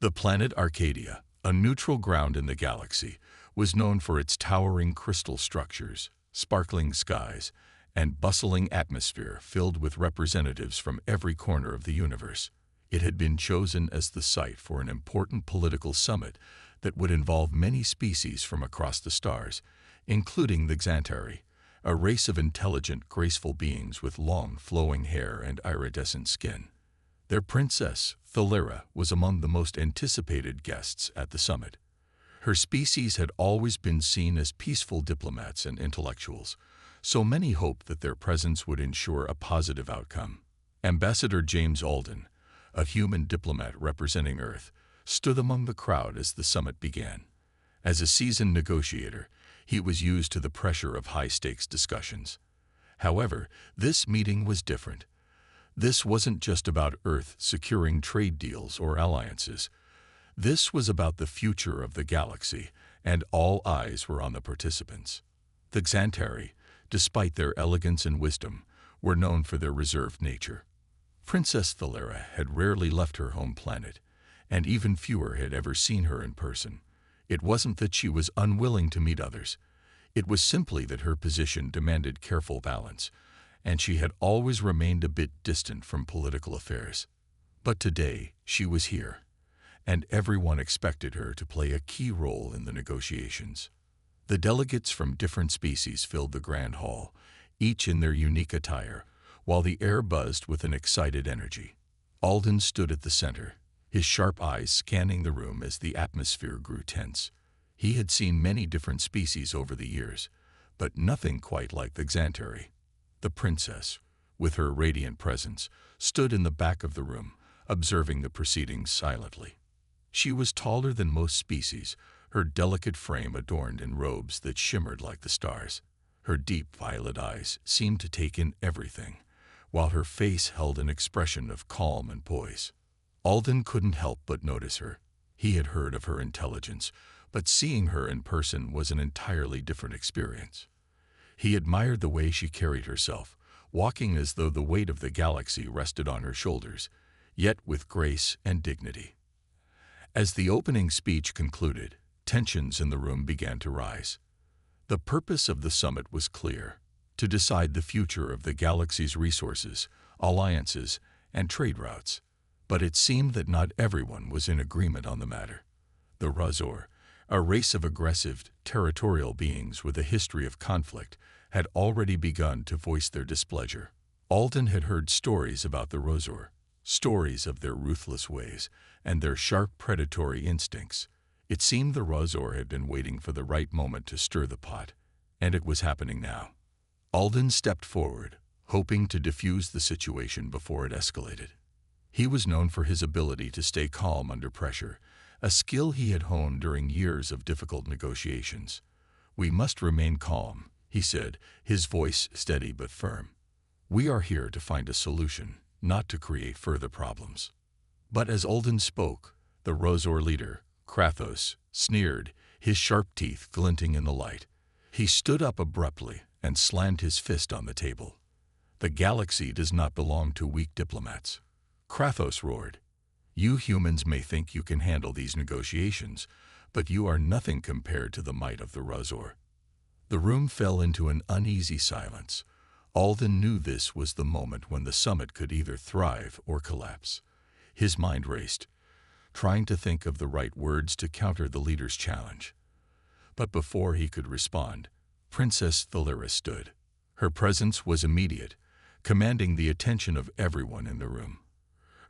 The planet Arcadia, a neutral ground in the galaxy, was known for its towering crystal structures, sparkling skies, and bustling atmosphere filled with representatives from every corner of the universe. It had been chosen as the site for an important political summit that would involve many species from across the stars, including the Xantari, a race of intelligent, graceful beings with long, flowing hair and iridescent skin. Their princess, Thalera, was among the most anticipated guests at the summit. Her species had always been seen as peaceful diplomats and intellectuals, so many hoped that their presence would ensure a positive outcome. Ambassador James Alden, a human diplomat representing Earth, stood among the crowd as the summit began. As a seasoned negotiator, he was used to the pressure of high-stakes discussions. However, this meeting was different. This wasn't just about Earth securing trade deals or alliances. This was about the future of the galaxy, and all eyes were on the participants. The Xantari, despite their elegance and wisdom, were known for their reserved nature. Princess Thalera had rarely left her home planet, and even fewer had ever seen her in person. It wasn't that she was unwilling to meet others. It was simply that her position demanded careful balance, and she had always remained a bit distant from political affairs. But today, she was here, and everyone expected her to play a key role in the negotiations. The delegates from different species filled the grand hall, each in their unique attire, while the air buzzed with an excited energy. Alden stood at the center, his sharp eyes scanning the room as the atmosphere grew tense. He had seen many different species over the years, but nothing quite like the Xantari. The princess, with her radiant presence, stood in the back of the room, observing the proceedings silently. She was taller than most species, her delicate frame adorned in robes that shimmered like the stars. Her deep violet eyes seemed to take in everything, while her face held an expression of calm and poise. Alden couldn't help but notice her. He had heard of her intelligence, but seeing her in person was an entirely different experience. He admired the way she carried herself, walking as though the weight of the galaxy rested on her shoulders, yet with grace and dignity. As the opening speech concluded, tensions in the room began to rise. The purpose of the summit was clear: to decide the future of the galaxy's resources, alliances, and trade routes. But it seemed that not everyone was in agreement on the matter. The Razor, a race of aggressive, territorial beings with a history of conflict, had already begun to voice their displeasure. Alden had heard stories about the Razor, stories of their ruthless ways and their sharp predatory instincts. It seemed the Razor had been waiting for the right moment to stir the pot, and it was happening now. Alden stepped forward, hoping to defuse the situation before it escalated. He was known for his ability to stay calm under pressure, a skill he had honed during years of difficult negotiations. "We must remain calm," he said, his voice steady but firm. "We are here to find a solution, not to create further problems." But as Alden spoke, the Razor leader, Krathos, sneered, his sharp teeth glinting in the light. He stood up abruptly and slammed his fist on the table. "The galaxy does not belong to weak diplomats." Krathos roared. "You humans may think you can handle these negotiations, but you are nothing compared to the might of the Razor." The room fell into an uneasy silence. Alden knew this was the moment when the summit could either thrive or collapse. His mind raced, trying to think of the right words to counter the leader's challenge. But before he could respond, Princess Thalera stood. Her presence was immediate, commanding the attention of everyone in the room.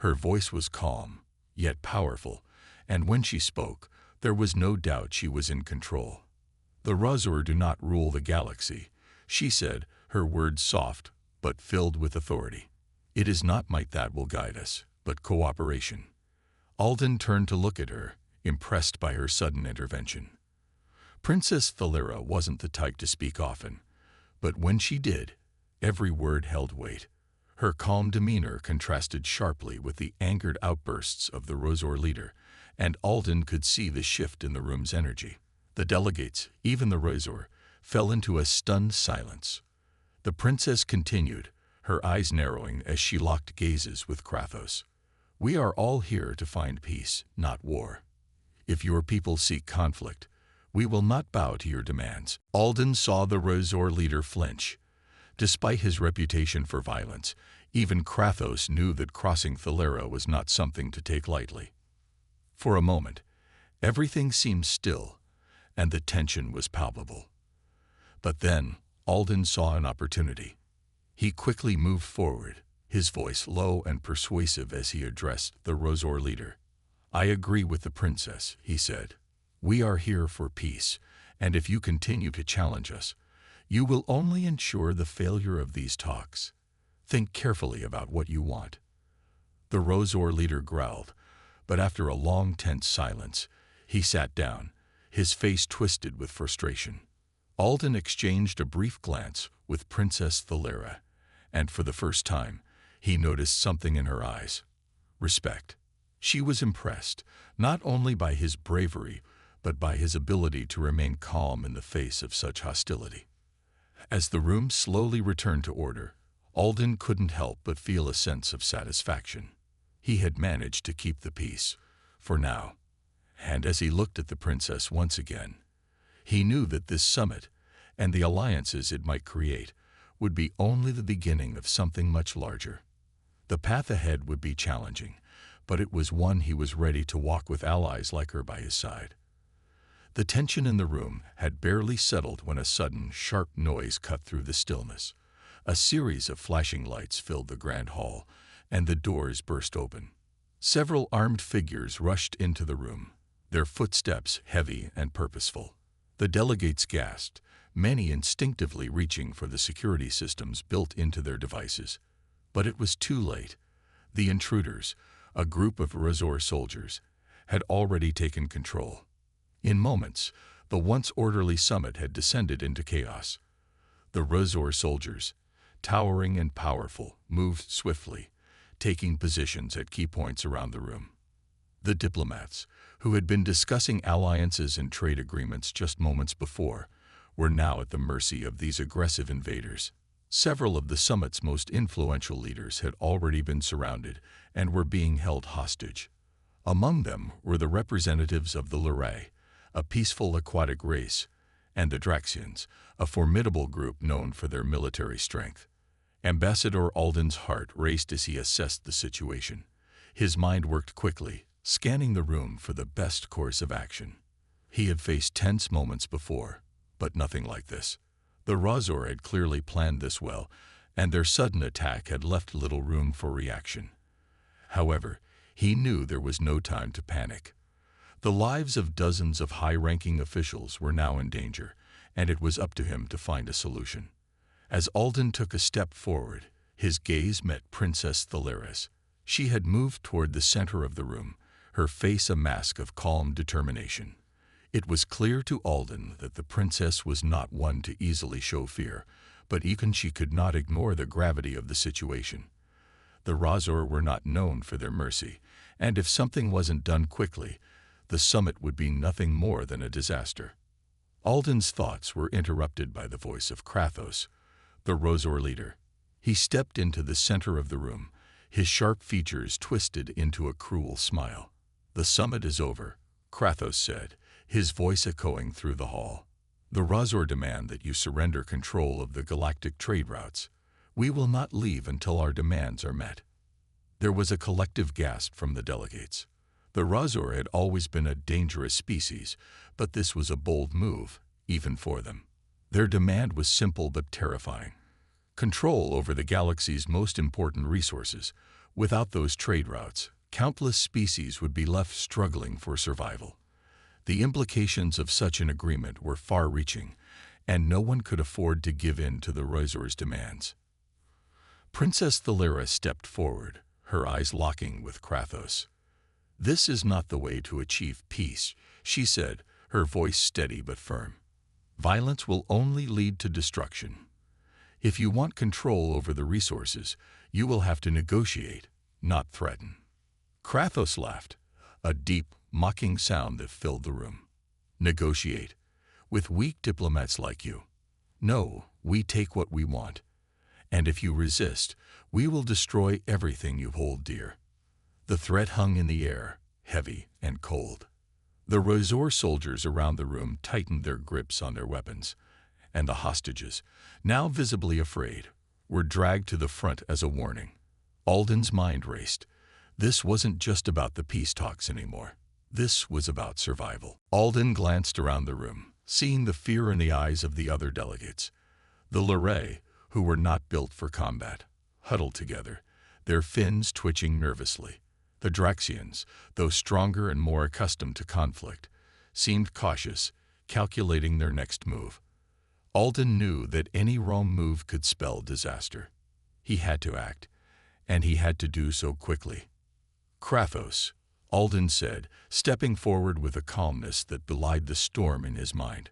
Her voice was calm, yet powerful, and when she spoke, there was no doubt she was in control. "The Razor do not rule the galaxy," she said, her words soft but filled with authority. "It is not might that will guide us, but cooperation." Alden turned to look at her, impressed by her sudden intervention. Princess Thalera wasn't the type to speak often, but when she did, every word held weight. Her calm demeanor contrasted sharply with the angered outbursts of the Razor leader, and Alden could see the shift in the room's energy. The delegates, even the Razor, fell into a stunned silence. The princess continued, her eyes narrowing as she locked gazes with Krathos. We are all here to find peace, not war. If your people seek conflict, we will not bow to your demands. Alden saw the Razor leader flinch. Despite his reputation for violence, even Krathos knew that crossing Thalera was not something to take lightly. For a moment, everything seemed still, and the tension was palpable. But then, Alden saw an opportunity. He quickly moved forward, his voice low and persuasive as he addressed the Razor leader. "I agree with the princess," he said. "We are here for peace, and if you continue to challenge us, you will only ensure the failure of these talks. Think carefully about what you want." The Razor leader growled, but after a long tense silence, he sat down, his face twisted with frustration. Alden exchanged a brief glance with Princess Thalera, and for the first time, he noticed something in her eyes: respect. She was impressed, not only by his bravery, but by his ability to remain calm in the face of such hostility. As the room slowly returned to order, Alden couldn't help but feel a sense of satisfaction. He had managed to keep the peace, for now. And as he looked at the princess once again, he knew that this summit, and the alliances it might create, would be only the beginning of something much larger. The path ahead would be challenging, but it was one he was ready to walk with allies like her by his side. The tension in the room had barely settled when a sudden, sharp noise cut through the stillness. A series of flashing lights filled the grand hall, and the doors burst open. Several armed figures rushed into the room, their footsteps heavy and purposeful. The delegates gasped, many instinctively reaching for the security systems built into their devices. But it was too late. The intruders, a group of Razor soldiers, had already taken control. In moments, the once orderly summit had descended into chaos. The Razor soldiers, towering and powerful, moved swiftly, taking positions at key points around the room. The diplomats, who had been discussing alliances and trade agreements just moments before, were now at the mercy of these aggressive invaders. Several of the summit's most influential leaders had already been surrounded and were being held hostage. Among them were the representatives of the Luray, a peaceful aquatic race, and the Draxians, a formidable group known for their military strength. Ambassador Alden's heart raced as he assessed the situation. His mind worked quickly, scanning the room for the best course of action. He had faced tense moments before, but nothing like this. The Razor had clearly planned this well, and their sudden attack had left little room for reaction. However, he knew there was no time to panic. The lives of dozens of high-ranking officials were now in danger, and it was up to him to find a solution. As Alden took a step forward, his gaze met Princess Thalera's. She had moved toward the center of the room, her face a mask of calm determination. It was clear to Alden that the princess was not one to easily show fear, but even she could not ignore the gravity of the situation. The Razor were not known for their mercy, and if something wasn't done quickly, the summit would be nothing more than a disaster. Alden's thoughts were interrupted by the voice of Krathos, the Razor leader. He stepped into the center of the room, his sharp features twisted into a cruel smile. "The summit is over," Krathos said, his voice echoing through the hall. "The Razor demand that you surrender control of the galactic trade routes. We will not leave until our demands are met." There was a collective gasp from the delegates. The Razor had always been a dangerous species, but this was a bold move, even for them. Their demand was simple but terrifying: control over the galaxy's most important resources. Without those trade routes, countless species would be left struggling for survival. The implications of such an agreement were far-reaching, and no one could afford to give in to the Razor's demands. Princess Thalera stepped forward, her eyes locking with Krathos. "This is not the way to achieve peace," she said, her voice steady but firm. "Violence will only lead to destruction. If you want control over the resources, you will have to negotiate, not threaten." Krathos laughed, a deep, mocking sound that filled the room. "Negotiate? With weak diplomats like you? No, we take what we want. And if you resist, we will destroy everything you hold dear." The threat hung in the air, heavy and cold. The Razor soldiers around the room tightened their grips on their weapons, and the hostages, now visibly afraid, were dragged to the front as a warning. Alden's mind raced. This wasn't just about the peace talks anymore. This was about survival. Alden glanced around the room, seeing the fear in the eyes of the other delegates. The Luray, who were not built for combat, huddled together, their fins twitching nervously. The Draxians, though stronger and more accustomed to conflict, seemed cautious, calculating their next move. Alden knew that any wrong move could spell disaster. He had to act, and he had to do so quickly. "Krathos," Alden said, stepping forward with a calmness that belied the storm in his mind.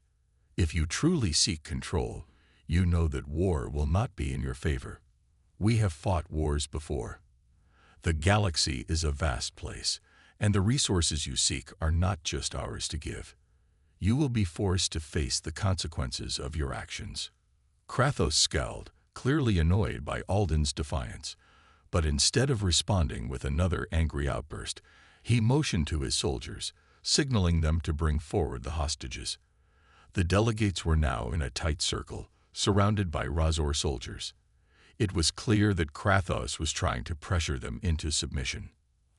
"If you truly seek control, you know that war will not be in your favor. We have fought wars before. The galaxy is a vast place, and the resources you seek are not just ours to give. You will be forced to face the consequences of your actions." Krathos scowled, clearly annoyed by Alden's defiance, but instead of responding with another angry outburst, he motioned to his soldiers, signaling them to bring forward the hostages. The delegates were now in a tight circle, surrounded by Razor soldiers. It was clear that Krathos was trying to pressure them into submission.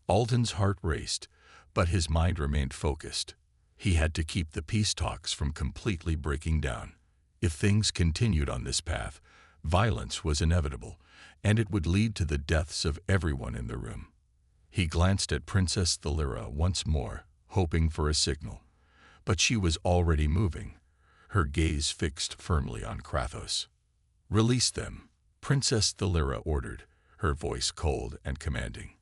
Alden's heart raced, but his mind remained focused. He had to keep the peace talks from completely breaking down. If things continued on this path, violence was inevitable, and it would lead to the deaths of everyone in the room. He glanced at Princess Thalira once more, hoping for a signal. But she was already moving, her gaze fixed firmly on Krathos. "Release them," Princess Thalira ordered, her voice cold and commanding.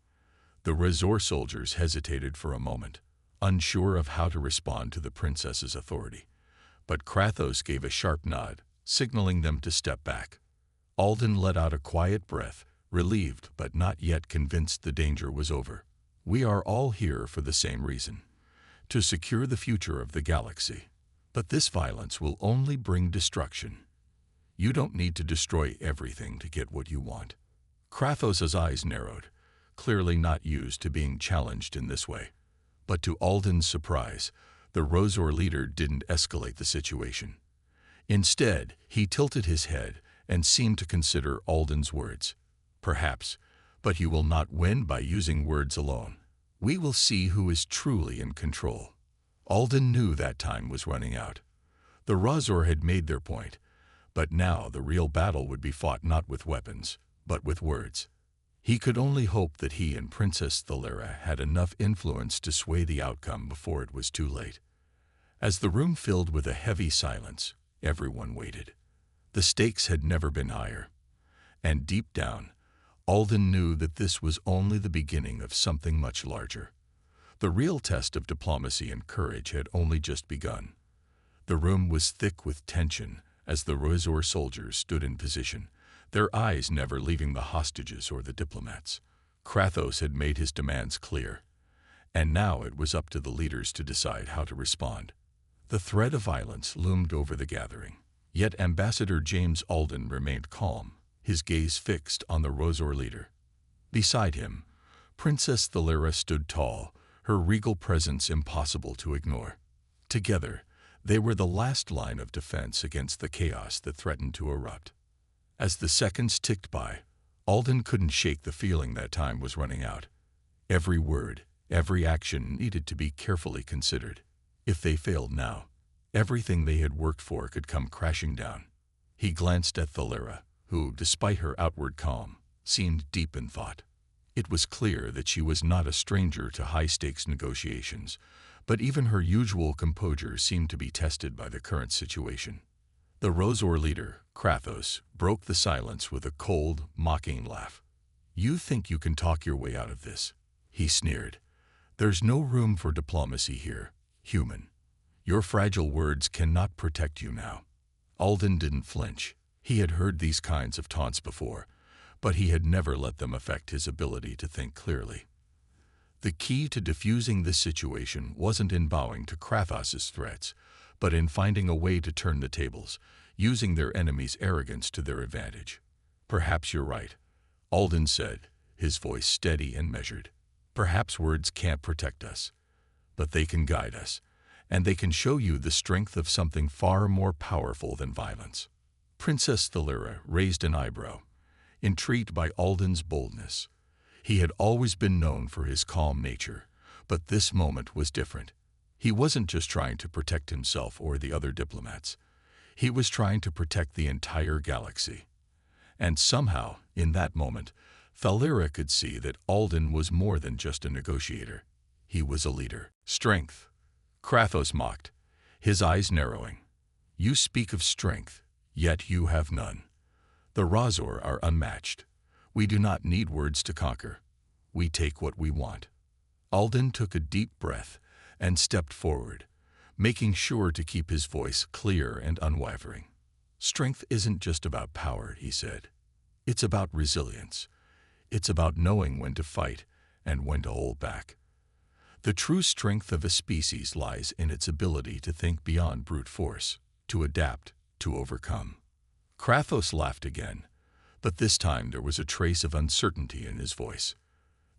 The Razor soldiers hesitated for a moment, unsure of how to respond to the princess's authority. But Krathos gave a sharp nod, signaling them to step back. Alden let out a quiet breath, relieved but not yet convinced the danger was over. "We are all here for the same reason, to secure the future of the galaxy. But this violence will only bring destruction. You don't need to destroy everything to get what you want." Krathos's eyes narrowed, clearly not used to being challenged in this way. But to Alden's surprise, the Razor leader didn't escalate the situation. Instead, he tilted his head and seemed to consider Alden's words. "Perhaps, but you will not win by using words alone. We will see who is truly in control." Alden knew that time was running out. The Razor had made their point, but now the real battle would be fought not with weapons, but with words. He could only hope that he and Princess Thalira had enough influence to sway the outcome before it was too late. As the room filled with a heavy silence, everyone waited. The stakes had never been higher. And deep down, Alden knew that this was only the beginning of something much larger. The real test of diplomacy and courage had only just begun. The room was thick with tension as the Razor soldiers stood in position, their eyes never leaving the hostages or the diplomats. Krathos had made his demands clear, and now it was up to the leaders to decide how to respond. The threat of violence loomed over the gathering, yet Ambassador James Alden remained calm, his gaze fixed on the Razor leader. Beside him, Princess Thalira stood tall, her regal presence impossible to ignore. Together, they were the last line of defense against the chaos that threatened to erupt. As the seconds ticked by, Alden couldn't shake the feeling that time was running out. Every word, every action needed to be carefully considered. If they failed now, everything they had worked for could come crashing down. He glanced at Thalira, who, despite her outward calm, seemed deep in thought. It was clear that she was not a stranger to high-stakes negotiations, but even her usual composure seemed to be tested by the current situation. The Razor leader, Krathos, broke the silence with a cold, mocking laugh. "You think you can talk your way out of this?" he sneered. "There's no room for diplomacy here, human. Your fragile words cannot protect you now." Alden didn't flinch. He had heard these kinds of taunts before, but he had never let them affect his ability to think clearly. The key to diffusing this situation wasn't in bowing to Krathos's threats, but in finding a way to turn the tables, using their enemy's arrogance to their advantage. "Perhaps you're right," Alden said, his voice steady and measured. Perhaps words can't protect us, but they can guide us, and they can show you the strength of something far more powerful than violence." Princess Thalira raised an eyebrow, intrigued by Alden's boldness. He had always been known for his calm nature, but this moment was different. He wasn't just trying to protect himself or the other diplomats. He was trying to protect the entire galaxy. And somehow, in that moment, Thalira could see that Alden was more than just a negotiator. He was a leader. "Strength," Krathos mocked, his eyes narrowing. "You speak of strength, yet you have none. The Razor are unmatched. We do not need words to conquer. We take what we want." Alden took a deep breath and stepped forward, making sure to keep his voice clear and unwavering. "Strength isn't just about power," he said. "It's about resilience. It's about knowing when to fight and when to hold back. The true strength of a species lies in its ability to think beyond brute force, to adapt, to overcome." Krathos laughed again, but this time there was a trace of uncertainty in his voice.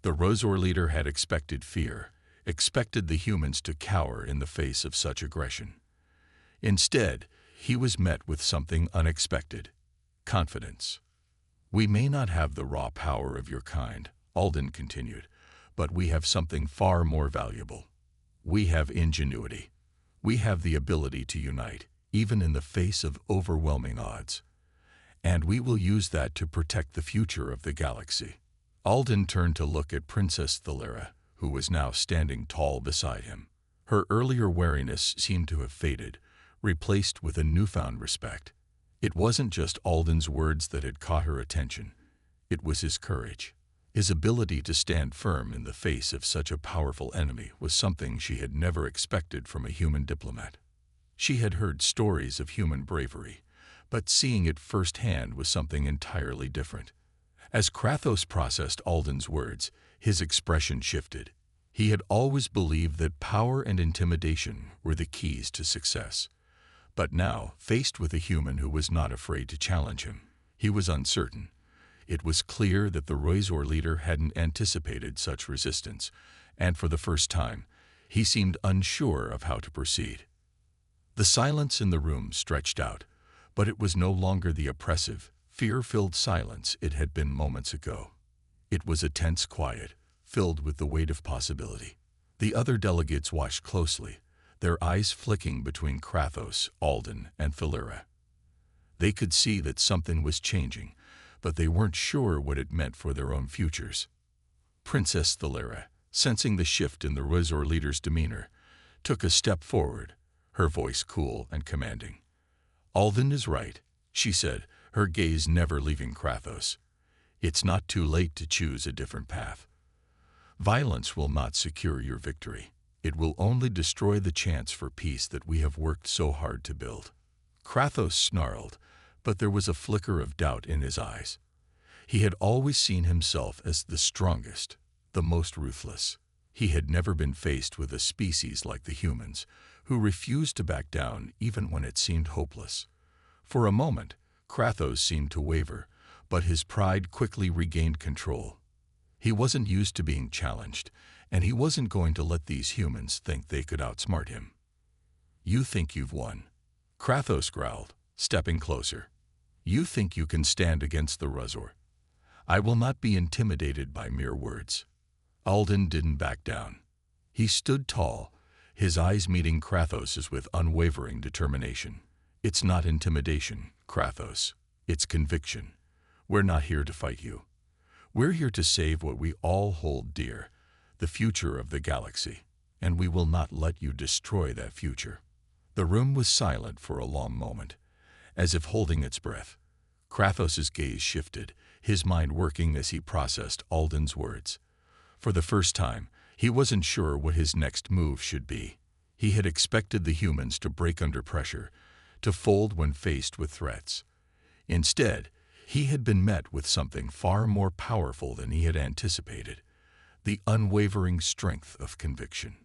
The Razor leader had expected fear, expected the humans to cower in the face of such aggression. Instead, he was met with something unexpected: confidence. "We may not have the raw power of your kind," Alden continued, "but we have something far more valuable. We have ingenuity. We have the ability to unite, even in the face of overwhelming odds. And we will use that to protect the future of the galaxy." Alden turned to look at Princess Thalira, who was now standing tall beside him. Her earlier wariness seemed to have faded, replaced with a newfound respect. It wasn't just Alden's words that had caught her attention. It was his courage. His ability to stand firm in the face of such a powerful enemy was something she had never expected from a human diplomat. She had heard stories of human bravery, but seeing it firsthand was something entirely different. As Krathos processed Alden's words, his expression shifted. He had always believed that power and intimidation were the keys to success. But now, faced with a human who was not afraid to challenge him, he was uncertain. It was clear that the Razor leader hadn't anticipated such resistance, and for the first time, he seemed unsure of how to proceed. The silence in the room stretched out, but it was no longer the oppressive, fear-filled silence it had been moments ago. It was a tense quiet, filled with the weight of possibility. The other delegates watched closely, their eyes flicking between Krathos, Alden, and Thalira. They could see that something was changing, but they weren't sure what it meant for their own futures. Princess Thalira, sensing the shift in the Razor leader's demeanor, took a step forward, her voice cool and commanding. "Alden is right," she said, her gaze never leaving Krathos. "It's not too late to choose a different path. Violence will not secure your victory. It will only destroy the chance for peace that we have worked so hard to build." Krathos snarled, but there was a flicker of doubt in his eyes. He had always seen himself as the strongest, the most ruthless. He had never been faced with a species like the humans, who refused to back down even when it seemed hopeless. For a moment, Krathos seemed to waver, but his pride quickly regained control. He wasn't used to being challenged, and he wasn't going to let these humans think they could outsmart him. "You think you've won," Krathos growled, stepping closer. "You think you can stand against the Razor. I will not be intimidated by mere words." Alden didn't back down. He stood tall, his eyes meeting Krathos's with unwavering determination. "It's not intimidation, Krathos. It's conviction. We're not here to fight you. We're here to save what we all hold dear, the future of the galaxy, and we will not let you destroy that future." The room was silent for a long moment, as if holding its breath. Krathos's gaze shifted, his mind working as he processed Alden's words. For the first time, he wasn't sure what his next move should be. He had expected the humans to break under pressure, to fold when faced with threats. Instead, he had been met with something far more powerful than he had anticipated: the unwavering strength of conviction.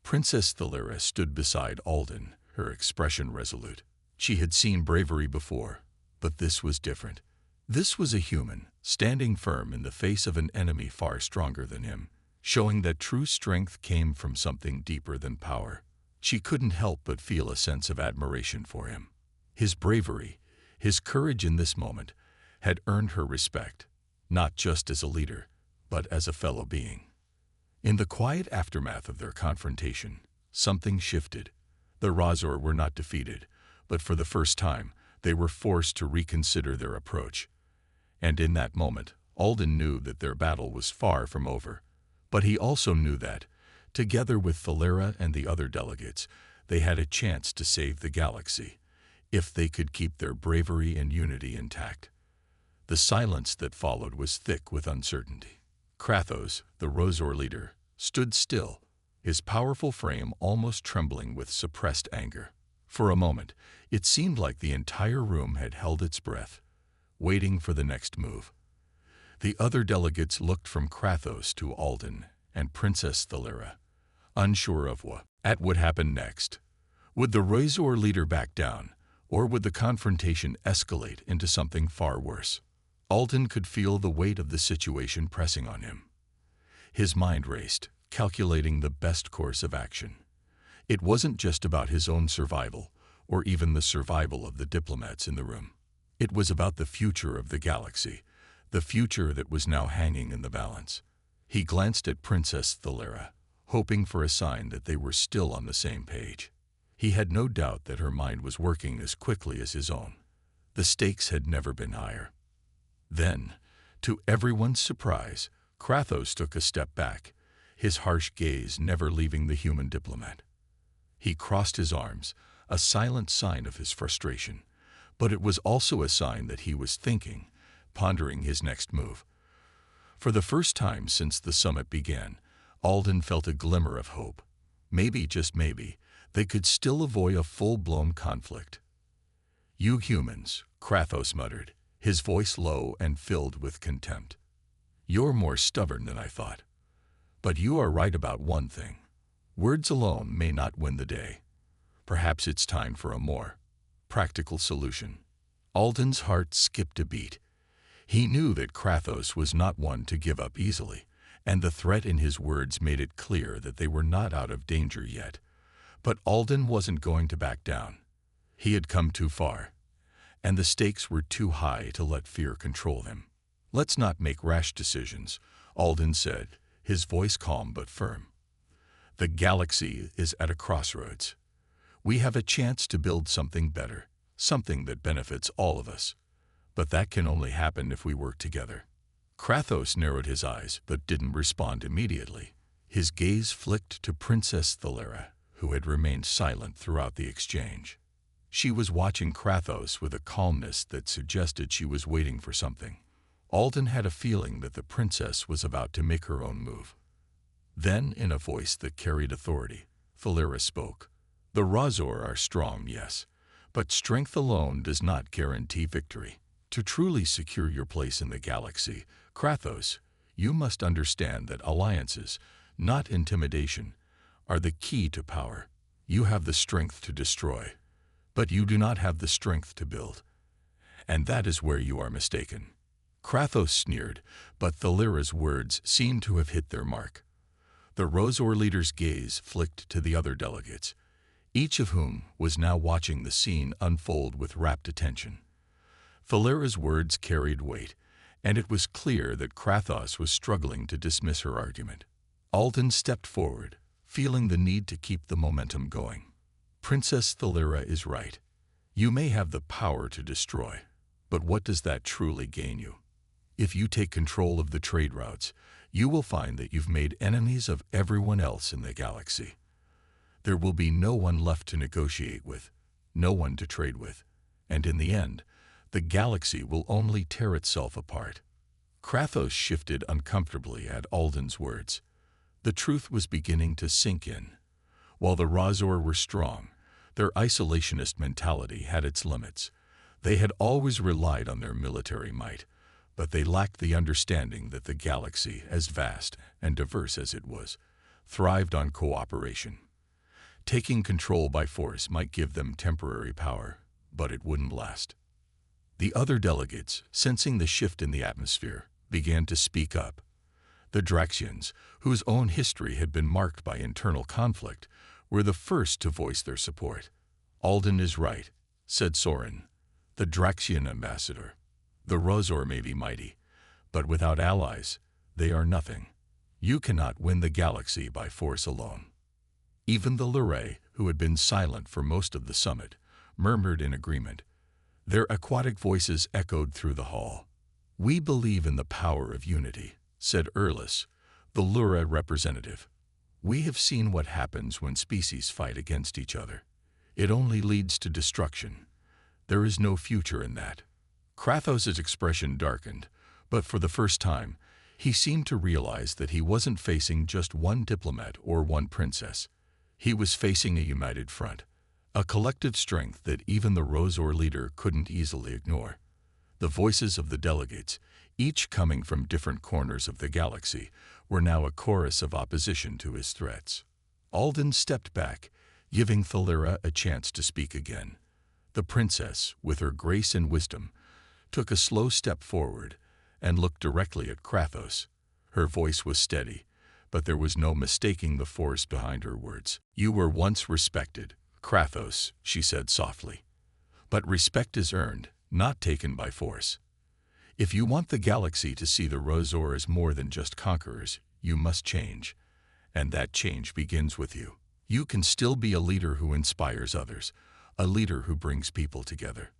Princess Thalira stood beside Alden, her expression resolute. She had seen bravery before, but this was different. This was a human, standing firm in the face of an enemy far stronger than him. showing that true strength came from something deeper than power. She couldn't help but feel a sense of admiration for him. His bravery, his courage in this moment, had earned her respect, not just as a leader, but as a fellow being. In the quiet aftermath of their confrontation, something shifted. The Razor were not defeated, but for the first time, they were forced to reconsider their approach. And in that moment, Alden knew that their battle was far from over. But he also knew that, together with Thalera and the other delegates, they had a chance to save the galaxy, if they could keep their bravery and unity intact. The silence that followed was thick with uncertainty. Krathos, the Razor leader, stood still, his powerful frame almost trembling with suppressed anger. For a moment, it seemed like the entire room had held its breath, waiting for the next move. The other delegates looked from Krathos to Alden and Princess Thalera, unsure of what would happen next. Would the Razor leader back down, or would the confrontation escalate into something far worse? Alden could feel the weight of the situation pressing on him. His mind raced, calculating the best course of action. It wasn't just about his own survival, or even the survival of the diplomats in the room. It was about the future of the galaxy, the future that was now hanging in the balance. He glanced at Princess Thalera, hoping for a sign that they were still on the same page. He had no doubt that her mind was working as quickly as his own. The stakes had never been higher. Then, to everyone's surprise, Krathos took a step back, his harsh gaze never leaving the human diplomat. He crossed his arms, a silent sign of his frustration, but it was also a sign that he was thinking, pondering his next move. For the first time since the summit began, Alden felt a glimmer of hope. Maybe, just maybe, they could still avoid a full-blown conflict. "You humans," Krathos muttered, his voice low and filled with contempt. "You're more stubborn than I thought. But you are right about one thing. Words alone may not win the day. Perhaps it's time for a more practical solution." Alden's heart skipped a beat. He knew that Krathos was not one to give up easily, and the threat in his words made it clear that they were not out of danger yet. But Alden wasn't going to back down. He had come too far, and the stakes were too high to let fear control him. "Let's not make rash decisions," Alden said, his voice calm but firm. "The galaxy is at a crossroads. We have a chance to build something better, something that benefits all of us. But that can only happen if we work together." Krathos narrowed his eyes but didn't respond immediately. His gaze flicked to Princess Thalera, who had remained silent throughout the exchange. She was watching Krathos with a calmness that suggested she was waiting for something. Alden had a feeling that the princess was about to make her own move. Then, in a voice that carried authority, Thalera spoke. "The Razor are strong, yes, but strength alone does not guarantee victory. To truly secure your place in the galaxy, Krathos, you must understand that alliances, not intimidation, are the key to power. You have the strength to destroy, but you do not have the strength to build. And that is where you are mistaken." Krathos sneered, but Thalera's words seemed to have hit their mark. The Razor leader's gaze flicked to the other delegates, each of whom was now watching the scene unfold with rapt attention. Thalera's words carried weight, and it was clear that Krathos was struggling to dismiss her argument. Alden stepped forward, feeling the need to keep the momentum going. "Princess Thalera is right. You may have the power to destroy, but what does that truly gain you? If you take control of the trade routes, you will find that you've made enemies of everyone else in the galaxy. There will be no one left to negotiate with, no one to trade with, and in the end, the galaxy will only tear itself apart." Krathos shifted uncomfortably at Alden's words. The truth was beginning to sink in. While the Razor were strong, their isolationist mentality had its limits. They had always relied on their military might, but they lacked the understanding that the galaxy, as vast and diverse as it was, thrived on cooperation. Taking control by force might give them temporary power, but it wouldn't last. The other delegates, sensing the shift in the atmosphere, began to speak up. The Draxians, whose own history had been marked by internal conflict, were the first to voice their support. "Alden is right," said Soren, the Draxian ambassador. "The Rosor may be mighty, but without allies, they are nothing. You cannot win the galaxy by force alone." Even the Luray, who had been silent for most of the summit, murmured in agreement. Their aquatic voices echoed through the hall. "We believe in the power of unity," said Erlis, the Lura representative. "We have seen what happens when species fight against each other. It only leads to destruction. There is no future in that." Krathos's expression darkened, but for the first time, he seemed to realize that he wasn't facing just one diplomat or one princess. He was facing a united front, a collective strength that even the Rosor leader couldn't easily ignore. The voices of the delegates, each coming from different corners of the galaxy, were now a chorus of opposition to his threats. Alden stepped back, giving Thalira a chance to speak again. The princess, with her grace and wisdom, took a slow step forward and looked directly at Krathos. Her voice was steady, but there was no mistaking the force behind her words. "You were once respected, Krathos," she said softly. "But respect is earned, not taken by force. If you want the galaxy to see the Rosor as more than just conquerors, you must change. And that change begins with you. You can still be a leader who inspires others, a leader who brings people together.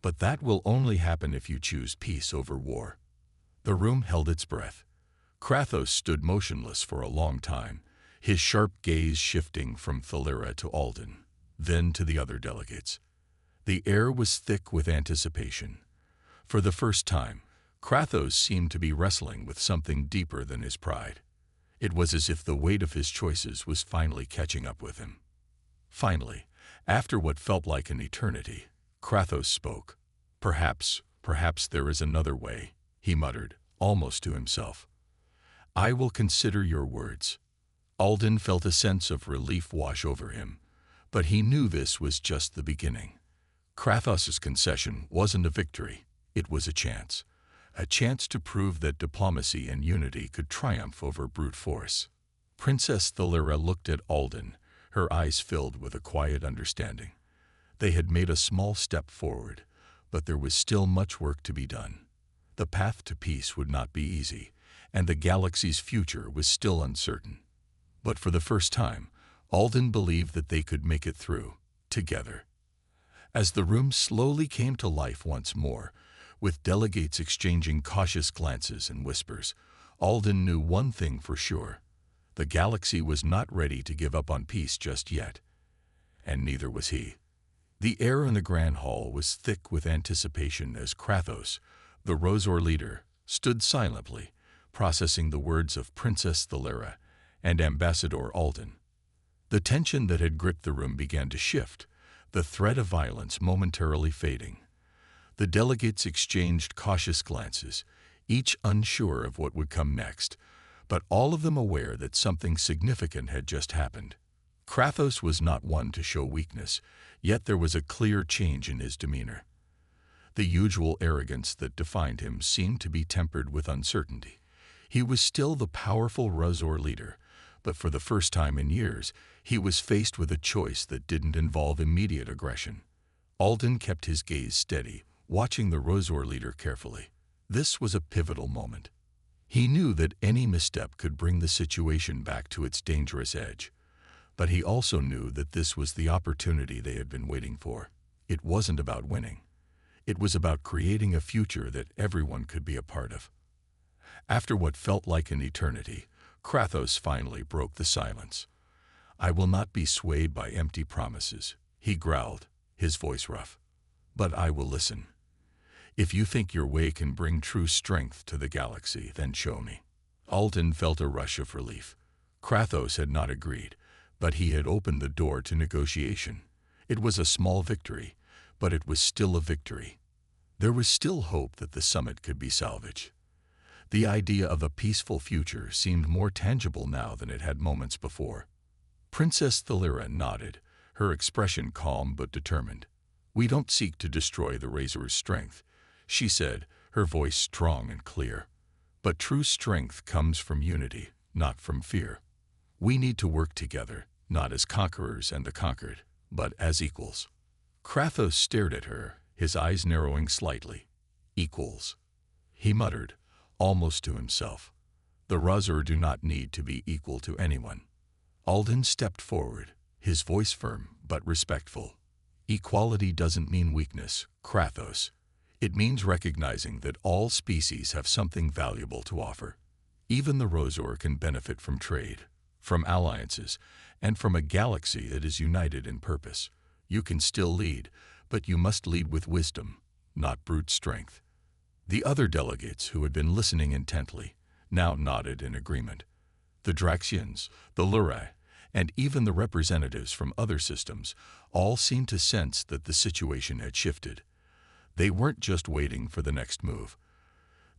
But that will only happen if you choose peace over war." The room held its breath. Krathos stood motionless for a long time, his sharp gaze shifting from Thalira to Alden, then to the other delegates. The air was thick with anticipation. For the first time, Krathos seemed to be wrestling with something deeper than his pride. It was as if the weight of his choices was finally catching up with him. Finally, after what felt like an eternity, Krathos spoke. Perhaps there is another way," he muttered, almost to himself. "I will consider your words." Alden felt a sense of relief wash over him, but he knew this was just the beginning. Krathos's concession wasn't a victory, it was a chance to prove that diplomacy and unity could triumph over brute force. Princess Thalira looked at Alden, her eyes filled with a quiet understanding. They had made a small step forward, but there was still much work to be done. The path to peace would not be easy, and the galaxy's future was still uncertain. But for the first time, Alden believed that they could make it through, together. As the room slowly came to life once more, with delegates exchanging cautious glances and whispers, Alden knew one thing for sure. The galaxy was not ready to give up on peace just yet. And neither was he. The air in the Grand Hall was thick with anticipation as Krathos, the Rosor leader, stood silently, processing the words of Princess Thalira and Ambassador Alden. The tension that had gripped the room began to shift, the threat of violence momentarily fading. The delegates exchanged cautious glances, each unsure of what would come next, but all of them aware that something significant had just happened. Krathos was not one to show weakness, yet there was a clear change in his demeanor. The usual arrogance that defined him seemed to be tempered with uncertainty. He was still the powerful Rosor leader, but for the first time in years, he was faced with a choice that didn't involve immediate aggression. Alden kept his gaze steady, watching the Rosor leader carefully. This was a pivotal moment. He knew that any misstep could bring the situation back to its dangerous edge. But he also knew that this was the opportunity they had been waiting for. It wasn't about winning. It was about creating a future that everyone could be a part of. After what felt like an eternity, Krathos finally broke the silence. "I will not be swayed by empty promises," he growled, his voice rough. "But I will listen. If you think your way can bring true strength to the galaxy, then show me." Alden felt a rush of relief. Krathos had not agreed, but he had opened the door to negotiation. It was a small victory, but it was still a victory. There was still hope that the summit could be salvaged. The idea of a peaceful future seemed more tangible now than it had moments before. Princess Thalira nodded, her expression calm but determined. "We don't seek to destroy the Razor's strength," she said, her voice strong and clear. But true strength comes from unity, not from fear. We need to work together, not as conquerors and the conquered, but as equals. Krathos stared at her, his eyes narrowing slightly. Equals, he muttered, almost to himself. The Razor do not need to be equal to anyone. Alden stepped forward, his voice firm but respectful. Equality doesn't mean weakness, Krathos. It means recognizing that all species have something valuable to offer. Even the Razor can benefit from trade, from alliances, and from a galaxy that is united in purpose. You can still lead, but you must lead with wisdom, not brute strength. The other delegates, who had been listening intently, now nodded in agreement. The Draxians, the Lurai, and even the representatives from other systems all seemed to sense that the situation had shifted. They weren't just waiting for the next move.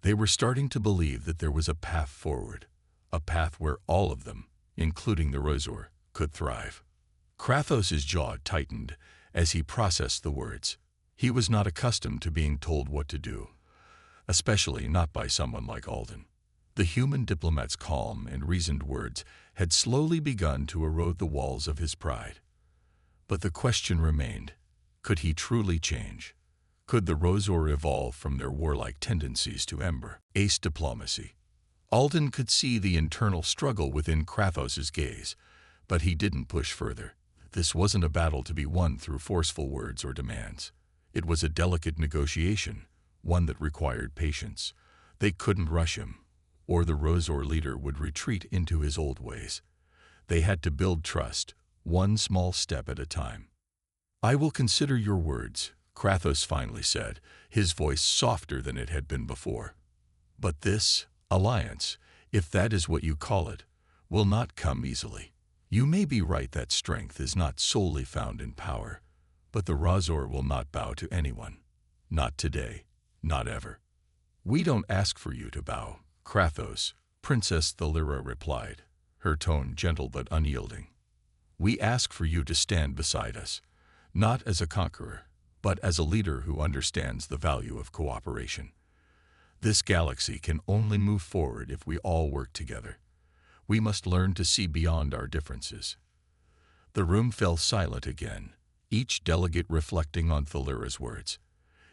They were starting to believe that there was a path forward, a path where all of them, including the Razor, could thrive. Krathos's jaw tightened as he processed the words. He was not accustomed to being told what to do, especially not by someone like Alden. The human diplomat's calm and reasoned words had slowly begun to erode the walls of his pride. But the question remained, could he truly change? Could the Razor evolve from their warlike tendencies to ember, ace diplomacy? Alden could see the internal struggle within Krathos's gaze, but he didn't push further. This wasn't a battle to be won through forceful words or demands. It was a delicate negotiation, one that required patience. They couldn't rush him, or the Razor leader would retreat into his old ways. They had to build trust, one small step at a time. "I will consider your words," Krathos finally said, his voice softer than it had been before. "But this alliance, if that is what you call it, will not come easily. You may be right that strength is not solely found in power, but the Razor will not bow to anyone. Not today, not ever." "We don't ask for you to bow, Krathos," Princess Thalira replied, her tone gentle but unyielding. "We ask for you to stand beside us, not as a conqueror, but as a leader who understands the value of cooperation. This galaxy can only move forward if we all work together. We must learn to see beyond our differences." The room fell silent again, each delegate reflecting on Thalira's words.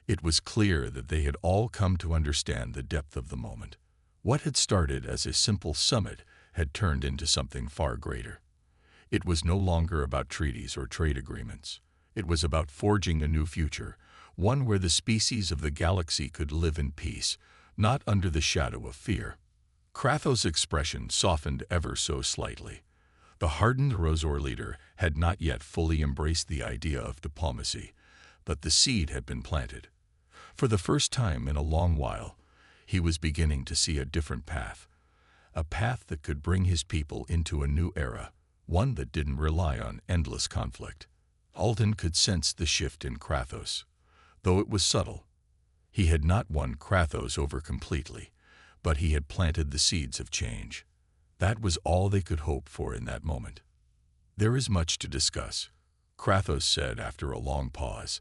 It was clear that they had all come to understand the depth of the moment. What had started as a simple summit had turned into something far greater. It was no longer about treaties or trade agreements. It was about forging a new future, one where the species of the galaxy could live in peace, not under the shadow of fear. Krathos' expression softened ever so slightly. The hardened Razor leader had not yet fully embraced the idea of diplomacy, but the seed had been planted. For the first time in a long while, he was beginning to see a different path, a path that could bring his people into a new era, one that didn't rely on endless conflict. Alden could sense the shift in Krathos, though it was subtle. He had not won Krathos over completely, but he had planted the seeds of change. That was all they could hope for in that moment. "There is much to discuss," Krathos said after a long pause,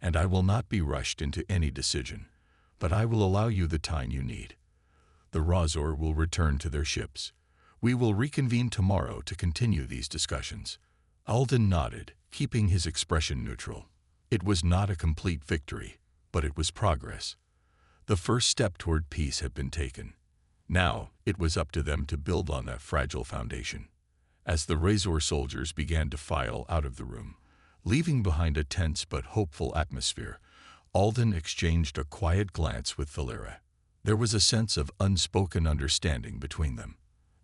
"and I will not be rushed into any decision, but I will allow you the time you need. The Razor will return to their ships. We will reconvene tomorrow to continue these discussions." Alden nodded, keeping his expression neutral. It was not a complete victory, but it was progress. The first step toward peace had been taken. Now it was up to them to build on that fragile foundation. As the Razor soldiers began to file out of the room, leaving behind a tense but hopeful atmosphere, Alden exchanged a quiet glance with Thalira. There was a sense of unspoken understanding between them.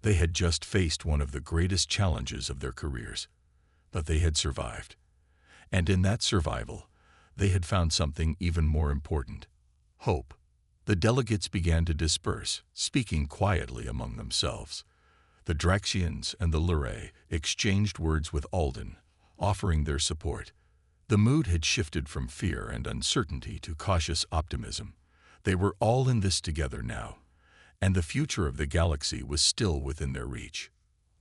They had just faced one of the greatest challenges of their careers, but they had survived. And in that survival, they had found something even more important: hope. The delegates began to disperse, speaking quietly among themselves. The Draxians and the Lurai exchanged words with Alden, offering their support. The mood had shifted from fear and uncertainty to cautious optimism. They were all in this together now, and the future of the galaxy was still within their reach.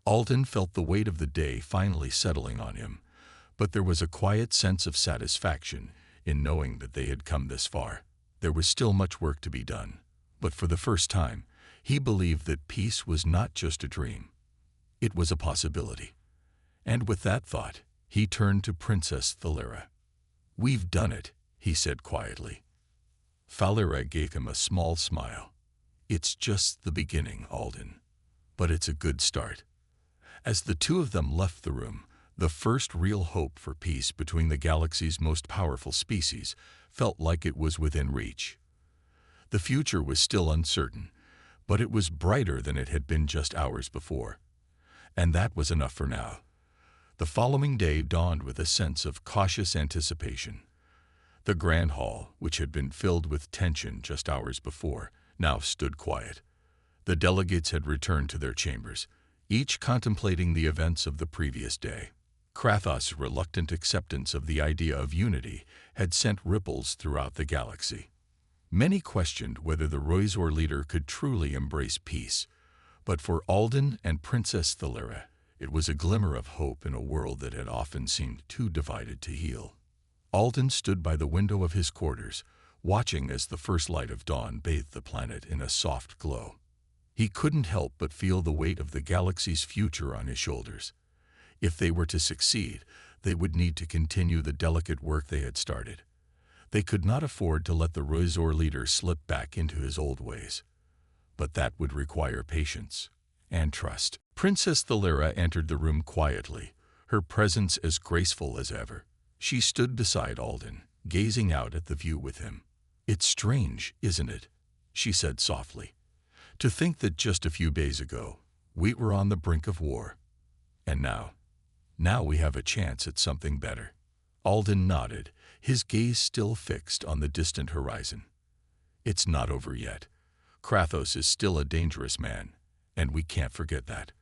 Alden felt the weight of the day finally settling on him, but there was a quiet sense of satisfaction in knowing that they had come this far. There was still much work to be done, but for the first time, He believed that peace was not just a dream. It was a possibility. And with that thought, he turned to Princess Thalira. "We've done it," he said quietly. Thalira gave him a small smile. "It's just the beginning, Alden. But it's a good start." As the two of them left the room, the first real hope for peace between the galaxy's most powerful species felt like it was within reach. The future was still uncertain, but it was brighter than it had been just hours before. And that was enough for now. The following day dawned with a sense of cautious anticipation. The grand hall, which had been filled with tension just hours before, now stood quiet. The delegates had returned to their chambers, each contemplating the events of the previous day. Krathos' reluctant acceptance of the idea of unity had sent ripples throughout the galaxy. Many questioned whether the Roizor leader could truly embrace peace, but for Alden and Princess Thalira, it was a glimmer of hope in a world that had often seemed too divided to heal. Alden stood by the window of his quarters, watching as the first light of dawn bathed the planet in a soft glow. He couldn't help but feel the weight of the galaxy's future on his shoulders. If they were to succeed, they would need to continue the delicate work they had started. They could not afford to let the Roizor leader slip back into his old ways. But that would require patience and trust. Princess Thalira entered the room quietly, her presence as graceful as ever. She stood beside Alden, gazing out at the view with him. "It's strange, isn't it?" she said softly. "To think that just a few days ago, we were on the brink of war. And now we have a chance at something better." Alden nodded, his gaze still fixed on the distant horizon. "It's not over yet. Krathos is still a dangerous man, and we can't forget that.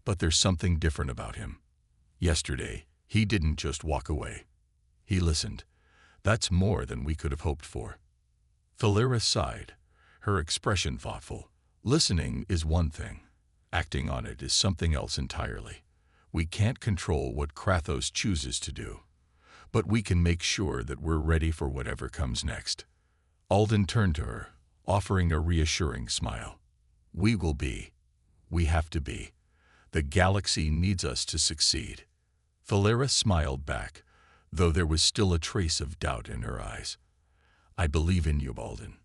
But there's something different about him. Yesterday, he didn't just walk away. He listened. That's more than we could have hoped for." Thalira sighed, her expression thoughtful. "Listening is one thing. Acting on it is something else entirely. We can't control what Krathos chooses to do, but we can make sure that we're ready for whatever comes next." Alden turned to her, offering a reassuring smile. "We will be. We have to be. The galaxy needs us to succeed." Thalira smiled back, though there was still a trace of doubt in her eyes. "I believe in you, Alden.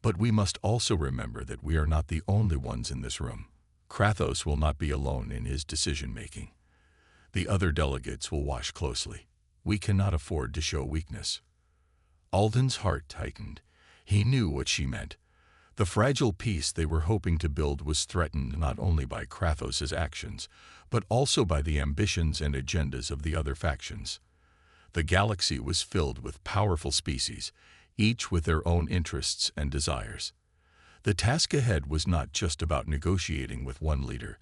But we must also remember that we are not the only ones in this room. Krathos will not be alone in his decision-making. The other delegates will watch closely. We cannot afford to show weakness." Alden's heart tightened. He knew what she meant. The fragile peace they were hoping to build was threatened not only by Krathos' actions, but also by the ambitions and agendas of the other factions. The galaxy was filled with powerful species, each with their own interests and desires. The task ahead was not just about negotiating with one leader.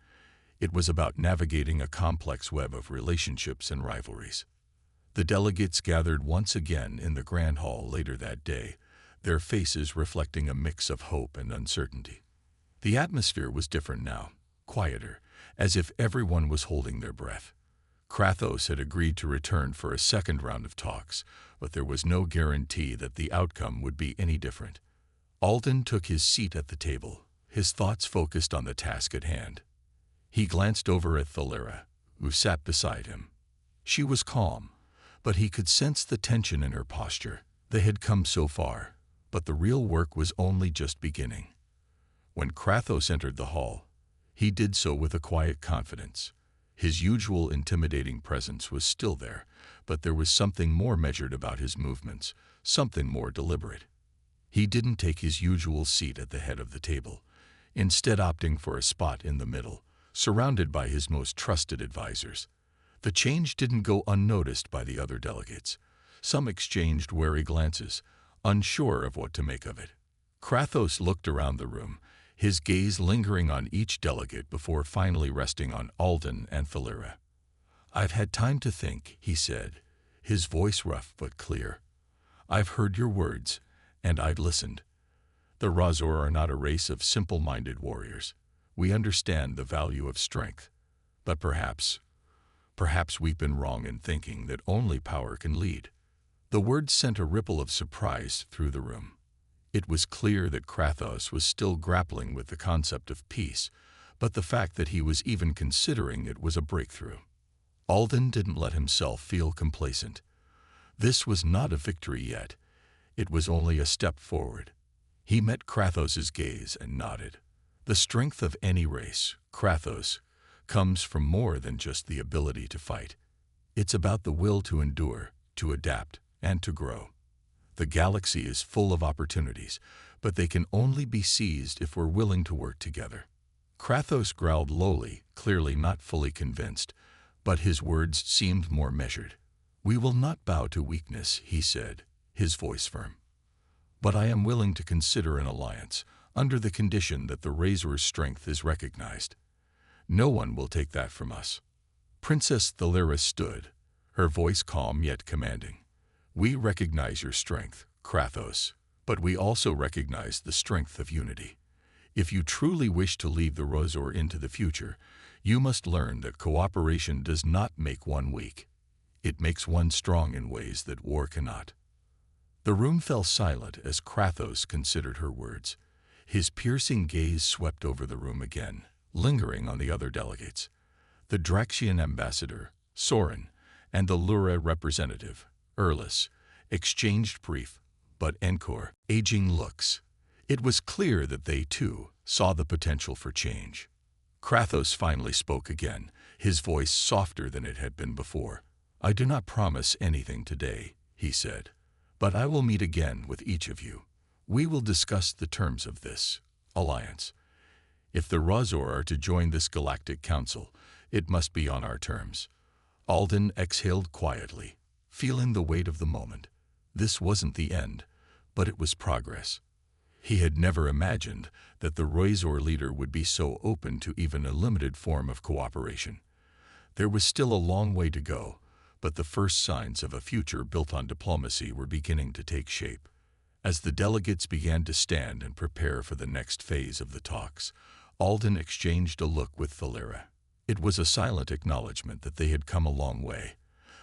It was about navigating a complex web of relationships and rivalries. The delegates gathered once again in the Grand Hall later that day, their faces reflecting a mix of hope and uncertainty. The atmosphere was different now, quieter, as if everyone was holding their breath. Krathos had agreed to return for a second round of talks, but there was no guarantee that the outcome would be any different. Alden took his seat at the table, his thoughts focused on the task at hand. He glanced over at Thalira, who sat beside him. She was calm, but he could sense the tension in her posture. They had come so far, but the real work was only just beginning. When Krathos entered the hall, he did so with a quiet confidence. His usual intimidating presence was still there, but there was something more measured about his movements, something more deliberate. He didn't take his usual seat at the head of the table, instead opting for a spot in the middle, surrounded by his most trusted advisors. The change didn't go unnoticed by the other delegates. Some exchanged wary glances, unsure of what to make of it. Krathos looked around the room, his gaze lingering on each delegate before finally resting on Alden and Thalira. "I've had time to think," he said, his voice rough but clear. "I've heard your words, and I've listened. The Roizor are not a race of simple-minded warriors. We understand the value of strength. But perhaps we've been wrong in thinking that only power can lead." The words sent a ripple of surprise through the room. It was clear that Krathos was still grappling with the concept of peace, but the fact that he was even considering it was a breakthrough. Alden didn't let himself feel complacent. This was not a victory yet. It was only a step forward. He met Krathos's gaze and nodded. The strength of any race, Krathos, comes from more than just the ability to fight. It's about the will to endure, to adapt, and to grow. The galaxy is full of opportunities, but they can only be seized if we're willing to work together. Krathos growled lowly, clearly not fully convinced, but his words seemed more measured. "We will not bow to weakness," he said, his voice firm. "But I am willing to consider an alliance, under the condition that the Razor's strength is recognized. No one will take that from us." Princess Thalira stood, her voice calm yet commanding. "We recognize your strength, Krathos, but we also recognize the strength of unity. If you truly wish to lead the Razor into the future, you must learn that cooperation does not make one weak. It makes one strong in ways that war cannot." The room fell silent as Krathos considered her words. His piercing gaze swept over the room again, lingering on the other delegates. The Draxian ambassador, Soren, and the Lura representative, Erlis, exchanged brief, but encouraging looks. It was clear that they, too, saw the potential for change. Krathos finally spoke again, his voice softer than it had been before. "I do not promise anything today," he said, "but I will meet again with each of you. We will discuss the terms of this alliance. If the Razor are to join this galactic council, it must be on our terms." Alden exhaled quietly, feeling the weight of the moment. This wasn't the end, but it was progress. He had never imagined that the Razor leader would be so open to even a limited form of cooperation. There was still a long way to go, but the first signs of a future built on diplomacy were beginning to take shape. As the delegates began to stand and prepare for the next phase of the talks, Alden exchanged a look with Thalira. It was a silent acknowledgement that they had come a long way,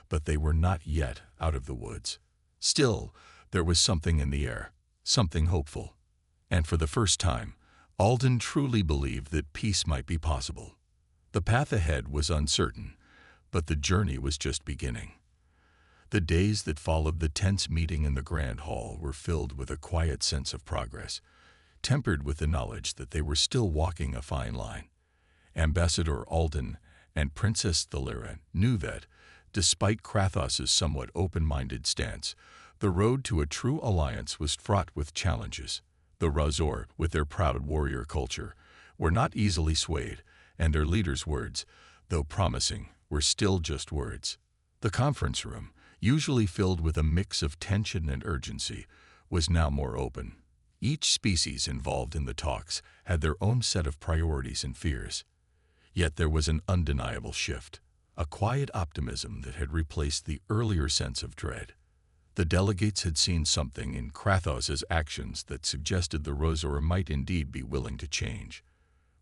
but they were not yet out of the woods. Still, there was something in the air, something hopeful. And for the first time, Alden truly believed that peace might be possible. The path ahead was uncertain, but the journey was just beginning. The days that followed the tense meeting in the Grand Hall were filled with a quiet sense of progress, tempered with the knowledge that they were still walking a fine line. Ambassador Alden and Princess Thalira knew that, despite Krathos's somewhat open-minded stance, the road to a true alliance was fraught with challenges. The Razor, with their proud warrior culture, were not easily swayed, and their leader's words, though promising, were still just words. The conference room, usually filled with a mix of tension and urgency, was now more open. Each species involved in the talks had their own set of priorities and fears. Yet there was an undeniable shift, a quiet optimism that had replaced the earlier sense of dread. The delegates had seen something in Krathos's actions that suggested the Razor might indeed be willing to change.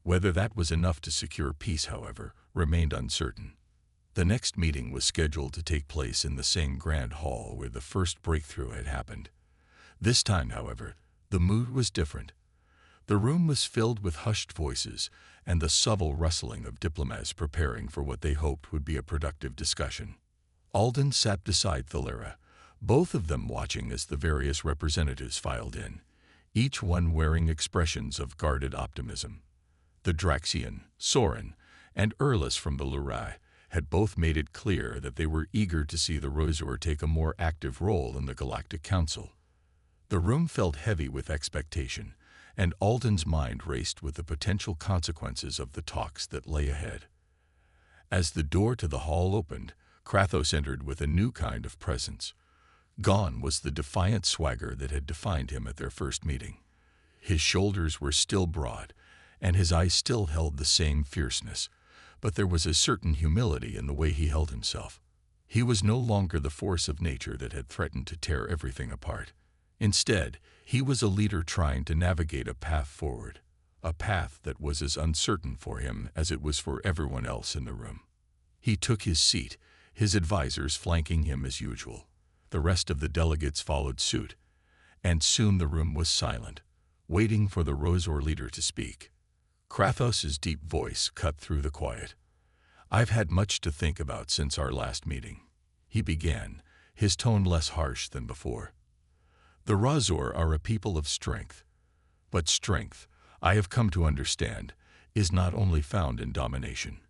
Whether that was enough to secure peace, however, remained uncertain. The next meeting was scheduled to take place in the same Grand Hall where the first breakthrough had happened. This time, however, the mood was different. The room was filled with hushed voices and the subtle rustling of diplomats preparing for what they hoped would be a productive discussion. Alden sat beside Thalira, both of them watching as the various representatives filed in, each one wearing expressions of guarded optimism. The Draxian, Soren, and Erlis from the Lurai had both made it clear that they were eager to see the Razor take a more active role in the Galactic Council. The room felt heavy with expectation, and Alden's mind raced with the potential consequences of the talks that lay ahead. As the door to the hall opened, Krathos entered with a new kind of presence. Gone was the defiant swagger that had defined him at their first meeting. His shoulders were still broad, and his eyes still held the same fierceness, but there was a certain humility in the way he held himself. He was no longer the force of nature that had threatened to tear everything apart. Instead, he was a leader trying to navigate a path forward, a path that was as uncertain for him as it was for everyone else in the room. He took his seat, his advisors flanking him as usual. The rest of the delegates followed suit, and soon the room was silent, waiting for the Rosor leader to speak. Krathos's deep voice cut through the quiet. "I've had much to think about since our last meeting," he began, his tone less harsh than before. "The Rosor are a people of strength, but strength, I have come to understand, is not only found in domination.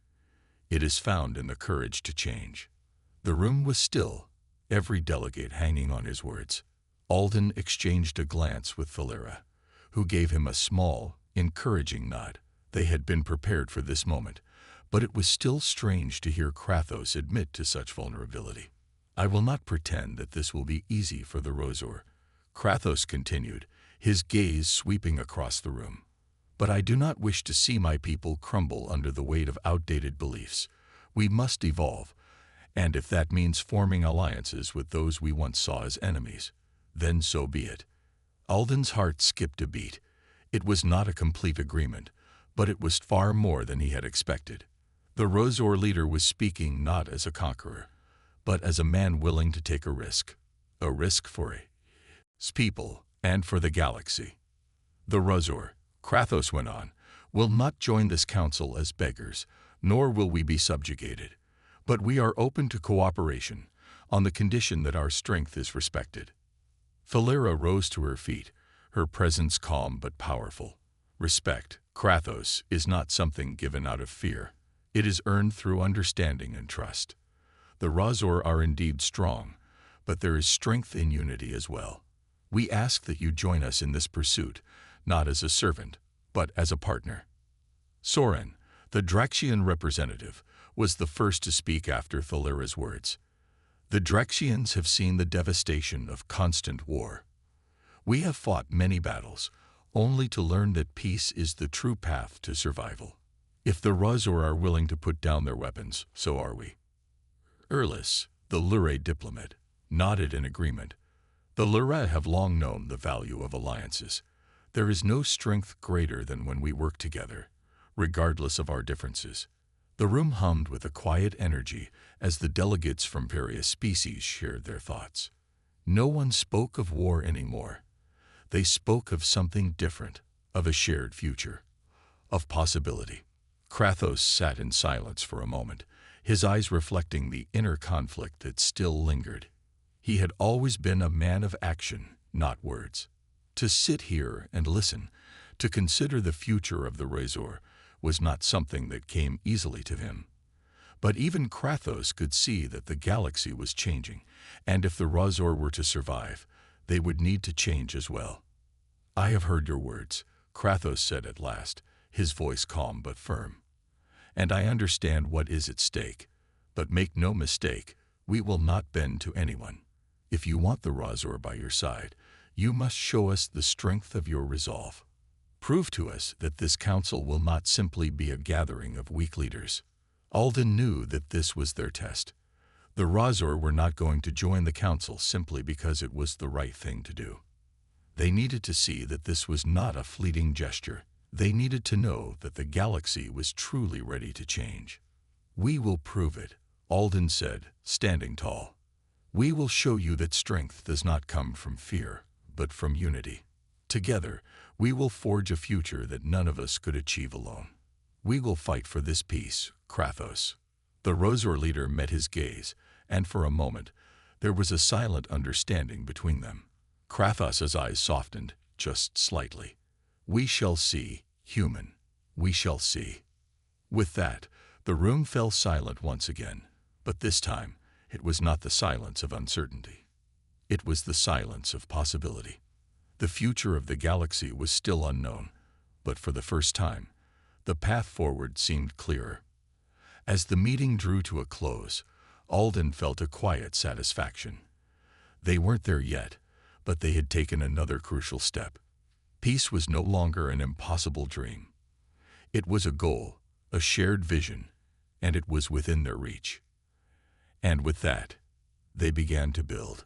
It is found in the courage to change." The room was still, every delegate hanging on his words. Alden exchanged a glance with Thalera, who gave him a small, encouraging nod. They had been prepared for this moment, but it was still strange to hear Krathos admit to such vulnerability. "I will not pretend that this will be easy for the Rosor," Krathos continued, his gaze sweeping across the room. "But I do not wish to see my people crumble under the weight of outdated beliefs. We must evolve, and if that means forming alliances with those we once saw as enemies, then so be it." Alden's heart skipped a beat. It was not a complete agreement, but it was far more than he had expected. The Rosor leader was speaking not as a conqueror, but as a man willing to take a risk for his people and for the galaxy. "The Rosor," Krathos went on, "will not join this council as beggars, nor will we be subjugated. But we are open to cooperation, on the condition that our strength is respected." Thalera rose to her feet, her presence calm but powerful. "Respect, Krathos, is not something given out of fear. It is earned through understanding and trust. The Rosor are indeed strong, but there is strength in unity as well. We ask that you join us in this pursuit, not as a servant, but as a partner." Soren, the Draxian representative, was the first to speak after Thalera's words. "The Draxians have seen the devastation of constant war. We have fought many battles, only to learn that peace is the true path to survival. If the Rosor are willing to put down their weapons, so are we." Erlis, the Lure diplomat, nodded in agreement. "The Lure have long known the value of alliances. There is no strength greater than when we work together, regardless of our differences." The room hummed with a quiet energy as the delegates from various species shared their thoughts. No one spoke of war anymore. They spoke of something different, of a shared future, of possibility. Krathos sat in silence for a moment, his eyes reflecting the inner conflict that still lingered. He had always been a man of action, not words. To sit here and listen, to consider the future of the Rosor, was not something that came easily to him. But even Krathos could see that the galaxy was changing, and if the Rosor were to survive, they would need to change as well. "I have heard your words," Krathos said at last, his voice calm but firm. "And I understand what is at stake. But make no mistake, we will not bend to anyone. If you want the Rosor by your side, you must show us the strength of your resolve. Prove to us that this council will not simply be a gathering of weak leaders." Alden knew that this was their test. The Rosor were not going to join the council simply because it was the right thing to do. They needed to see that this was not a fleeting gesture. They needed to know that the galaxy was truly ready to change. "We will prove it," Alden said, standing tall. "We will show you that strength does not come from fear, but from unity. Together, we will forge a future that none of us could achieve alone. We will fight for this peace, Krathos." The Rosor leader met his gaze, and for a moment, there was a silent understanding between them. Krathos's eyes softened, just slightly. "We shall see, human. We shall see." With that, the room fell silent once again, but this time, it was not the silence of uncertainty. It was the silence of possibility. The future of the galaxy was still unknown, but for the first time, the path forward seemed clearer. As the meeting drew to a close, Alden felt a quiet satisfaction. They weren't there yet, but they had taken another crucial step. Peace was no longer an impossible dream. It was a goal, a shared vision, and it was within their reach. And with that, they began to build.